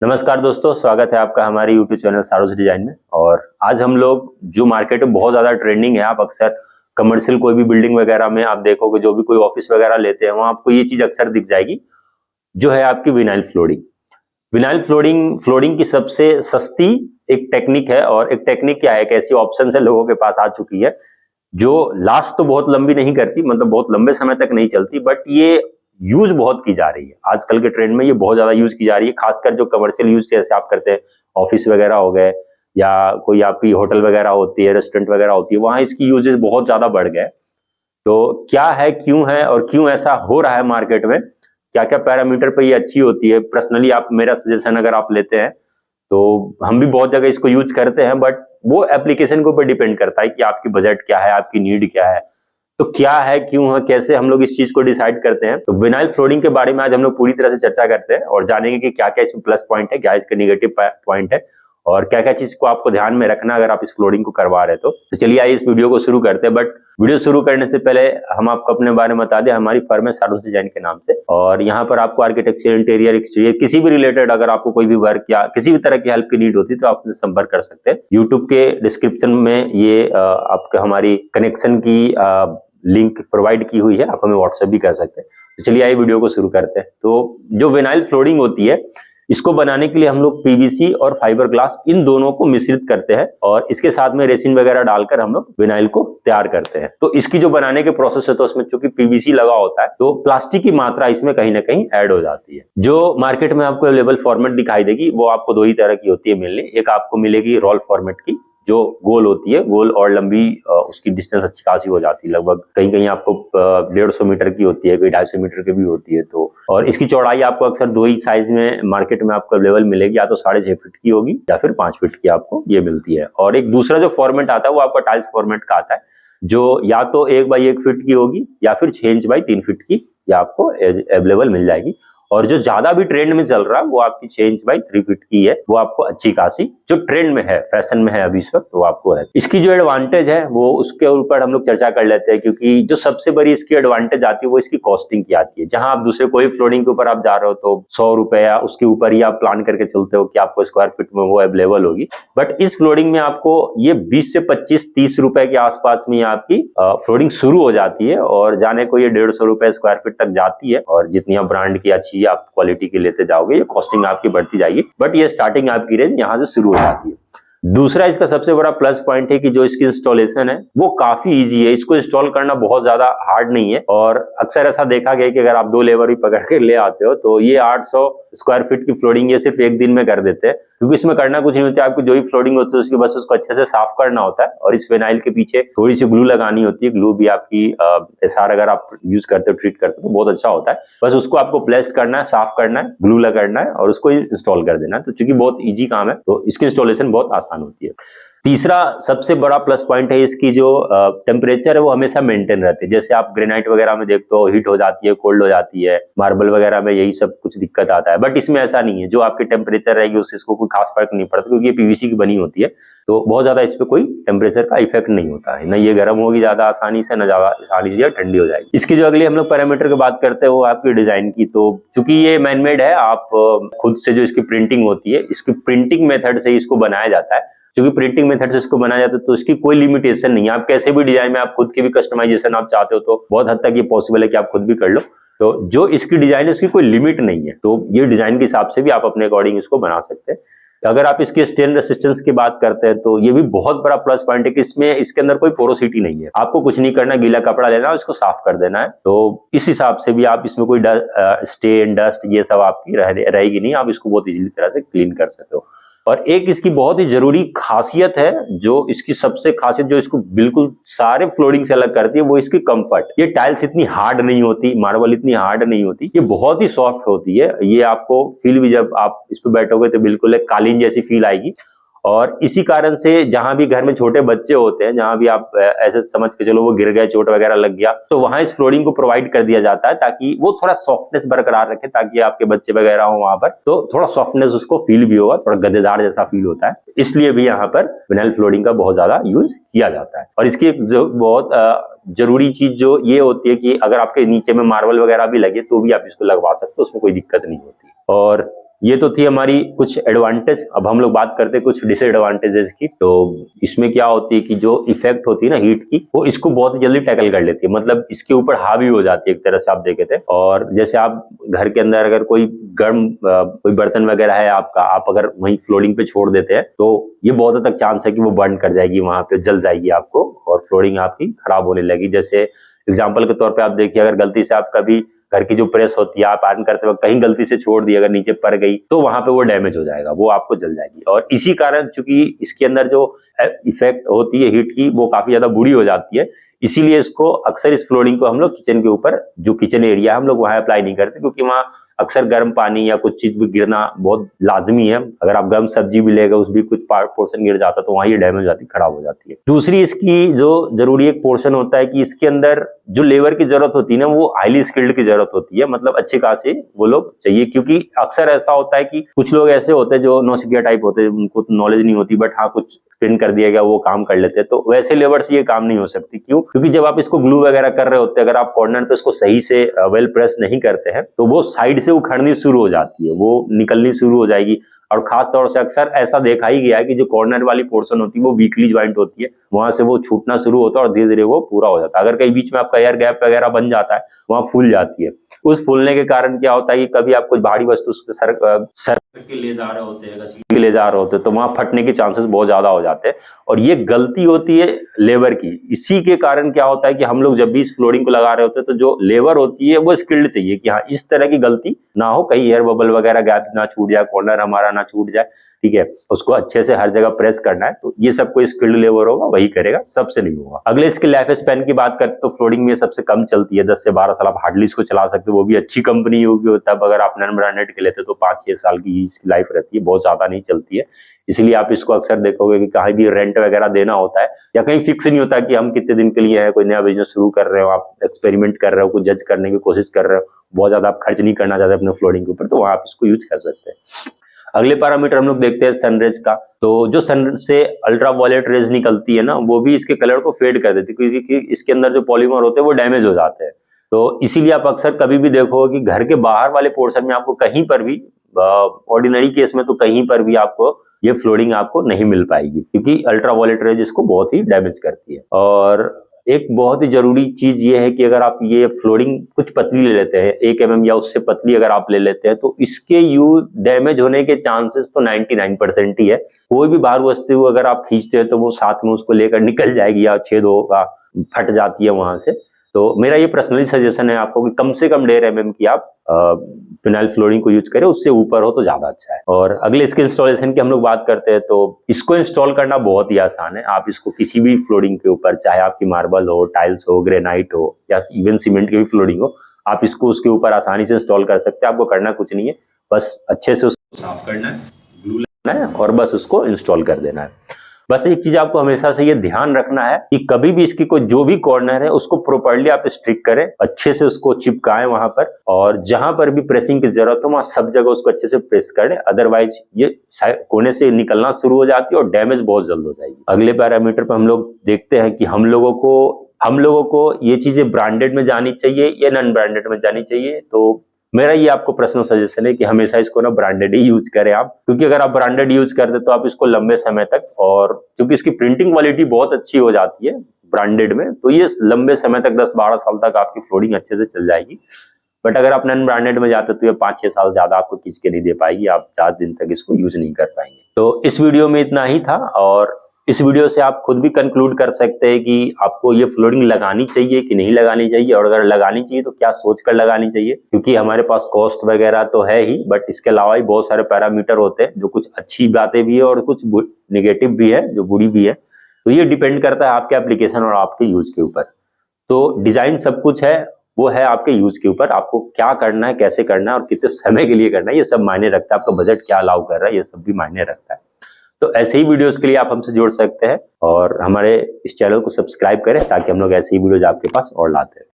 नमस्कार दोस्तों, स्वागत है आपका हमारे YouTube चैनल सारोस डिजाइन में। और आज हम लोग जो मार्केट में बहुत ज़्यादा ट्रेंडिंग है, आप अक्सर कमर्शियल कोई भी बिल्डिंग वगैरह में आप देखोगे, जो भी कोई ऑफिस वगैरह लेते हैं वहाँ आपको ये चीज़ अक्सर दिख जाएगी, जो है आपकी vinyl flooring. Vinyl flooring flooring की सबसे सस्ती एक टेक्निक है। और एक टेक्निक क्या है, एक ऐसी ऑप्शन है लोगों के पास आ चुकी है जो लास्ट तो बहुत लंबी नहीं करती, मतलब बहुत लंबे समय तक नहीं चलती, बट ये यूज बहुत की जा रही है आजकल के ट्रेंड में। ये बहुत ज्यादा यूज की जा रही है, खासकर जो कमर्शियल यूज जैसे आप करते हैं, ऑफिस वगैरह हो गए या कोई आपकी होटल वगैरह होती है, रेस्टोरेंट वगैरह होती है, वहां इसकी यूजेस बहुत ज्यादा बढ़ गए। तो क्या है, क्यों है और क्यों ऐसा हो रहा है मार्केट में, क्या क्या पैरामीटर पे ये अच्छी होती है। पर्सनली आप मेरा सजेशन अगर आप लेते हैं तो हम भी बहुत जगह इसको यूज करते हैं, बट वो एप्लीकेशन के ऊपर डिपेंड करता है कि आपकी बजट क्या है, आपकी नीड क्या है। तो क्या है, क्यों है, कैसे हम लोग इस चीज को डिसाइड करते हैं। तो विनाइल फ्लोरिंग के बारे में आज हम लोग पूरी तरह से चर्चा करते हैं और जानेंगे कि क्या क्या इसमें प्लस पॉइंट है, क्या इसके निगेटिव पॉइंट है और क्या क्या चीज को आपको ध्यान में रखना अगर आप इस फ्लोरिंग को करवा रहे हैं। तो चलिए आइए इस वीडियो को शुरू करते हैं। बट वीडियो शुरू करने से पहले हम आपको अपने बारे में बता दें, हमारी फर्म है सारोस डिजाइन के नाम से, और यहाँ पर आपको आर्किटेक्चर, इंटीरियर, एक्सटीरियर किसी भी रिलेटेड अगर आपको कोई भी वर्क या किसी भी तरह की हेल्प की नीड होती है तो आप संपर्क कर सकते हैं। यूट्यूब के डिस्क्रिप्शन में ये आपके हमारी कनेक्शन की लिंक प्रोवाइड की हुई है, आप हमें व्हाट्सएप भी कर सकते हैं। तो चलिए आइए वीडियो को शुरू करते हैं। तो जो विनाइल फ्लोरिंग होती है, इसको बनाने के लिए हम लोग पीवीसी और फाइबर ग्लास इन दोनों को मिश्रित करते हैं और इसके साथ में रेसिन वगैरह डालकर हम लोग विनाइल को तैयार करते हैं। तो इसकी जो बनाने के प्रोसेस है, तो उसमें चूंकि पीवीसी लगा होता है तो प्लास्टिक की मात्रा इसमें कहीं ना कहीं ऐड हो जाती है। जो मार्केट में आपको अवेलेबल फॉर्मेट दिखाई देगी वो आपको दो ही तरह की होती है मेनली। एक आपको मिलेगी रोल फॉर्मेट की, जो गोल होती है, गोल और लंबी, उसकी डिस्टेंस अच्छी खासी हो जाती है, लगभग कहीं कहीं आपको 150 मीटर की होती है, कोई 250 मीटर की भी होती है। तो और इसकी चौड़ाई आपको अक्सर दो ही साइज में मार्केट में आपको अवेलेबल मिलेगी, या तो 6.5 फीट की होगी या फिर 5 फीट की आपको ये मिलती है। और एक दूसरा जो फॉर्मेट आता है वो आपका टाइल्स फॉर्मेट का आता है, जो या तो 1 बाई 1 फीट की होगी या फिर 6 इंच बाई 3 फीट की, या आपको अवेलेबल मिल जाएगी। और जो ज्यादा भी ट्रेंड में चल रहा है वो आपकी 6 इंच बाई 3 फीट की है, वो आपको अच्छी खासी जो ट्रेंड में है, फैशन में है अभी इस वक्त, वो आपको है। इसकी जो एडवांटेज है वो उसके ऊपर हम लोग चर्चा कर लेते हैं, क्योंकि जो सबसे बड़ी इसकी एडवांटेज आती है वो इसकी कॉस्टिंग की आती है। जहां आप दूसरे कोई फ्लोरिंग के ऊपर आप जा रहे हो तो 100 रुपए या उसके ऊपर ही आप प्लान करके चलते हो कि आपको स्क्वायर फीट में वो अवेलेबल होगी, बट इस फ्लोरिंग में आपको ये 20 से 25-30 रुपए के आसपास में आपकी फ्लोरिंग शुरू हो जाती है और जाने को ये 150 रुपए स्क्वायर फीट तक जाती है। और जितनी आप ब्रांड की अच्छी आप क्वालिटी की लेते जाओगे, ये कॉस्टिंग आपकी बढ़ती जाएगी, बट ये स्टार्टिंग आपकी रेंज यहाँ से शुरू हो जाती है। दूसरा इसका सबसे बड़ा प्लस पॉइंट है कि जो इसकी इंस्टॉलेशन है वो काफी इजी है। इसको इंस्टॉल करना बहुत ज्यादा हार्ड नहीं है, और अक्सर ऐसा देखा गया कि अगर आप 2 लेबर भी पकड़ के ले आते हो तो ये 800 स्क्वायर फीट की फ्लोरिंग ये सिर्फ एक दिन में कर देते हैं, क्योंकि इसमें करना कुछ नहीं होता है। आपकी जो भी फ्लोरिंग होती है उसकी बस उसको अच्छे से साफ करना होता है, और इस विनाइल के पीछे थोड़ी सी ग्लू लगानी होती है। ग्लू भी आपकी एसआर अगर आप यूज करते हो, ट्रीट करते हो तो बहुत अच्छा होता है। बस उसको आपको प्लेस्ट करना है, साफ करना है, ग्लू लगाना है और उसको इंस्टॉल कर देना है। तो चूंकि बहुत ईजी काम है तो इसकी इंस्टॉलेशन बहुत आसान होती है। तीसरा सबसे बड़ा प्लस पॉइंट है इसकी जो टेम्परेचर है वो हमेशा मेंटेन रहती है। जैसे आप ग्रेनाइट वगैरह में देखते हो हीट हो जाती है, कोल्ड हो जाती है, मार्बल वगैरह में यही सब कुछ दिक्कत आता है, बट इसमें ऐसा नहीं है। जो आपकी टेम्परेचर रहेगी उससे इसको कोई खास फर्क नहीं पड़ता, क्योंकि ये पीवीसी की बनी होती है तो बहुत ज्यादा इस पे कोई टेम्परेचर का इफेक्ट नहीं होता है। न ये गर्म होगी ज्यादा आसानी से, न ज्यादा आसानी से ठंडी हो जाएगी। इसकी जो अगली हम लोग पैरामीटर की बात करते हैं वो आपकी डिजाइन की। तो चूंकि ये मैनमेड है, आप खुद से जो इसकी प्रिंटिंग होती है, इसकी प्रिंटिंग मेथड से इसको बनाया जाता है। क्योंकि प्रिंटिंग मेथड से इसको बनाया जाता है तो इसकी कोई लिमिटेशन नहीं है। आप कैसे भी डिजाइन में आप खुद की भी कस्टमाइजेशन आप चाहते हो तो बहुत हद तक ये पॉसिबल है कि आप खुद भी कर लो। तो जो इसकी डिजाइन है उसकी कोई लिमिट नहीं है, तो ये डिजाइन के हिसाब से भी आप अपने अकॉर्डिंग इसको बना सकते हैं। अगर आप इसके स्टेन रेसिस्टेंस की बात करते हैं तो ये भी बहुत बड़ा प्लस पॉइंट है कि इसमें इसके अंदर कोई पोरोसिटी नहीं है। आपको कुछ नहीं करना, गीला कपड़ा लेना है, उसको साफ कर देना है। तो इस हिसाब से भी आप इसमें कोई स्टेन, डस्ट ये सब आपकी रहेगी नहीं, आप इसको बहुत इजीली तरह से क्लीन कर सकते हो। और एक इसकी बहुत ही जरूरी खासियत है, जो इसकी सबसे खासियत जो इसको बिल्कुल सारे फ्लोरिंग से अलग करती है, वो इसकी कंफर्ट। ये टाइल्स इतनी हार्ड नहीं होती, मार्बल इतनी हार्ड नहीं होती, ये बहुत ही सॉफ्ट होती है। ये आपको फील भी, जब आप इस पे बैठोगे तो बिल्कुल एक कालीन जैसी फील आएगी। और इसी कारण से जहां भी घर में छोटे बच्चे होते हैं, जहां भी आप ऐसे समझ के चलो वो गिर गए, चोट वगैरह लग गया, तो वहां इस फ्लोरिंग को प्रोवाइड कर दिया जाता है ताकि वो थोड़ा सॉफ्टनेस बरकरार रखे, ताकि आपके बच्चे वगैरह हो वहां पर तो थोड़ा सॉफ्टनेस उसको फील भी होगा, थोड़ा गद्देदार जैसा फील होता है। इसलिए भी यहाँ पर विनाइल फ्लोरिंग का बहुत ज्यादा यूज किया जाता है। और इसकी एक जो बहुत जरूरी चीज जो ये होती है कि अगर आपके नीचे में मार्बल वगैरह भी लगे तो भी आप इसको लगवा सकते हो, उसमें कोई दिक्कत नहीं होती। और ये तो थी हमारी कुछ एडवांटेज। अब हम लोग बात करते हैं कुछ डिसएडवांटेजेस की। तो इसमें क्या होती है कि जो इफेक्ट होती है ना हीट की, वो इसको बहुत ही जल्दी टैकल कर लेती है, मतलब इसके ऊपर हावी हो जाती है एक तरह से, आप देखे थे। और जैसे आप घर के अंदर अगर कोई गर्म कोई बर्तन वगैरह है आपका, आप अगर वहीं फ्लोरिंग पे छोड़ देते हैं तो ये बहुत हद तक चांस है कि वो बर्न कर जाएगी, वहां पे जल जाएगी आपको और फ्लोरिंग आपकी खराब होने लगी। जैसे एग्जाम्पल के तौर पे आप देखिए, अगर गलती से आप कभी घर की जो प्रेस होती है आप आयरन करते वक्त कहीं गलती से छोड़ दी, अगर नीचे पड़ गई तो वहां पे वो डैमेज हो जाएगा, वो आपको जल जाएगी। और इसी कारण चूंकि इसके अंदर जो इफेक्ट होती है हीट की वो काफी ज्यादा बुरी हो जाती है, इसीलिए इसको अक्सर इस फ्लोरिंग को हम लोग किचन के ऊपर, जो किचन एरिया है, हम लोग वहां अप्लाई नहीं करते, क्योंकि वहां अक्सर गर्म पानी या कुछ चीज भी गिरना बहुत लाजमी है। अगर आप गर्म सब्जी भी लेगा, उस भी कुछ पोर्शन गिर जाता तो वहां ये डैमेज हो जाती, खराब हो जाती है। दूसरी इसकी जो जरूरी एक पोर्शन होता है कि इसके अंदर जो लेबर की जरूरत होती है ना, वो हाईली स्किल्ड की जरूरत होती है, मतलब अच्छे खासे वो लोग चाहिए। क्योंकि अक्सर ऐसा होता है कि कुछ लोग ऐसे होते हैं जो नौसिखिया टाइप होते हैं, उनको नॉलेज नहीं होती, बट हाँ कुछ ट्रेन कर दिया गया वो काम कर लेते हैं, तो वैसे लेबर से ये काम नहीं हो सकती। क्यों? क्योंकि जब आप इसको ग्लू वगैरह कर रहे होते हैं, अगर आप कॉर्नर पे इसको सही से वेल प्रेस नहीं करते हैं तो वो साइड से उखड़नी शुरू हो जाती है, वो निकलनी शुरू हो जाएगी। और खास तौर से अक्सर ऐसा देखा ही गया है कि जो कॉर्नर वाली पोर्शन होती है वो वीकली ज्वाइंट होती है, वहां से वो छूटना शुरू होता है और धीरे धीरे वो पूरा हो जाता है। अगर कहीं बीच में आपका एयर गैप वगैरह बन जाता है, वहां फूल जाती है। उस फूलने के कारण क्या होता है कि कभी आप कुछ भारी वस्तु सर के ले जा रहे होते हैं, घसीट के ले जा रहे होते हैं, तो वहां फटने के चांसेस बहुत ज्यादा हो जाते हैं। और ये गलती होती है लेबर की। इसी के कारण क्या होता है कि हम लोग जब भी इस फ्लोरिंग को लगा रहे होते हैं तो जो लेबर होती है वो स्किल्ड चाहिए कि हाँ इस तरह की गलती ना हो, कहीं एयर बबल वगैरह गैप ना छूट जाए, कॉर्नर हमारा ना छूट जाए, ठीक है। उसको अच्छे से हर जगह प्रेस करना है, तो ये सब कोई स्किल्ड लेबर होगा वही करेगा, सबसे नहीं होगा। अगले इसके लाइफ स्पैन की बात करते तो फ्लोरिंग में सबसे कम चलती है, 10 से 12 साल आप हार्डली इसको चला सकते हो, वो भी अच्छी कंपनी होगी तब। अगर आप नॉन ब्रांडेड के लेते तो 5-6 साल की इसकी लाइफ रहती है, बहुत ज्यादा नहीं चलती है। इसलिए आप इसको अक्सर देखोगे कि कहीं भी रेंट वगैरह देना होता है या कहीं फिक्स नहीं होता कि हम कितने दिन के लिए है, कोई नया बिजनेस शुरू कर रहे हो, आप एक्सपेरिमेंट कर रहे हो, कुछ जज करने की कोशिश कर रहे हो, बहुत ज्यादा आप खर्च नहीं करना चाहते अपने फ्लोरिंग के ऊपर, तो वहां आप इसको यूज कर सकते हैं। अगले पैरामीटर हम लोग देखते हैं सनरेज का। तो जो सन से अल्ट्रा वायलेट रेज निकलती है ना, वो भी इसके कलर को फेड कर देती है, क्योंकि इसके अंदर जो पॉलीमर होते हैं वो डैमेज हो जाते हैं। तो इसीलिए आप अक्सर कभी भी देखोगे कि घर के बाहर वाले पोर्शन में आपको कहीं पर भी, ऑर्डिनरी केस में तो कहीं पर भी आपको ये फ्लोरिंग आपको नहीं मिल पाएगी, क्योंकि अल्ट्रा वायलेट रेज इसको बहुत ही डैमेज करती है। और एक बहुत ही जरूरी चीज ये है कि अगर आप ये फ्लोरिंग कुछ पतली ले लेते हैं, 1 mm या उससे पतली अगर आप ले लेते हैं, तो इसके यू डैमेज होने के चांसेस तो 99% ही है। कोई भी बाहर वस्तु अगर आप खींचते हैं तो वो साथ में उसको लेकर निकल जाएगी या छेद होगा, फट जाती है वहां से। तो मेरा ये पर्सनली सजेशन है आपको कि कम से कम 1.5 mm की आप फिनाइल फ्लोरिंग को यूज करें, उससे ऊपर हो तो ज्यादा अच्छा है। और अगले इसके इंस्टॉलेशन की हम लोग बात करते हैं, तो इसको इंस्टॉल करना बहुत ही आसान है। आप इसको किसी भी फ्लोरिंग के ऊपर, चाहे आपकी मार्बल हो, टाइल्स हो, ग्रेनाइट हो या इवन सीमेंट की भी फ्लोरिंग हो, आप इसको उसके ऊपर आसानी से इंस्टॉल कर सकते हैं। आपको करना कुछ नहीं है, बस अच्छे से उसको साफ करना है, ग्लू लगाना है और बस उसको इंस्टॉल कर देना है। बस एक चीज आपको हमेशा से ये ध्यान रखना है कि कभी भी इसकी कोई जो भी कॉर्नर है उसको प्रॉपर्ली आप स्ट्रिक करें, अच्छे से उसको चिपकाएं वहां पर, और जहां पर भी प्रेसिंग की जरूरत हो वहां सब जगह उसको अच्छे से प्रेस करें, अदरवाइज ये कोने से निकलना शुरू हो जाती है और डैमेज बहुत जल्द हो जाएगी। अगले पैरामीटर पर हम लोग देखते हैं कि हम लोगों को ये चीजें ब्रांडेड में जानी चाहिए या नॉन ब्रांडेड में जानी चाहिए। तो मेरा ये आपको पर्सनल सजेशन है कि हमेशा इसको ना ब्रांडेड ही यूज करें आप, क्योंकि अगर आप ब्रांडेड यूज करते तो आप इसको लंबे समय तक, और क्योंकि इसकी प्रिंटिंग क्वालिटी बहुत अच्छी हो जाती है ब्रांडेड में, तो ये लंबे समय तक 10-12 साल तक आपकी फ्लोरिंग अच्छे से चल जाएगी। बट अगर आप नॉन ब्रांडेड में जाते तो ये 5-6 साल ज्यादा आपको खींच के नहीं दे पाएगी, आप 4 दिन तक इसको यूज नहीं कर पाएंगे। तो इस वीडियो में इतना ही था, और इस वीडियो से आप खुद भी कंक्लूड कर सकते हैं कि आपको ये फ्लोरिंग लगानी चाहिए कि नहीं लगानी चाहिए, और अगर लगानी चाहिए तो क्या सोच कर लगानी चाहिए। क्योंकि हमारे पास कॉस्ट वगैरह तो है ही, बट इसके अलावा भी बहुत सारे पैरामीटर होते हैं, जो कुछ अच्छी बातें भी है और कुछ निगेटिव भी है, जो बुरी भी है। तो ये डिपेंड करता है आपके एप्लीकेशन और आपके यूज के ऊपर। तो डिजाइन सब कुछ है, वो है आपके यूज के ऊपर, आपको क्या करना है, कैसे करना है और कितने समय के लिए करना है, ये सब मायने रखता है। आपका बजट क्या अलाउ कर रहा है, ये सब भी मायने रखता है। तो ऐसे ही वीडियोस के लिए आप हमसे जुड़ सकते हैं और हमारे इस चैनल को सब्सक्राइब करें, ताकि हम लोग ऐसे ही वीडियोज आपके पास और लाते हैं।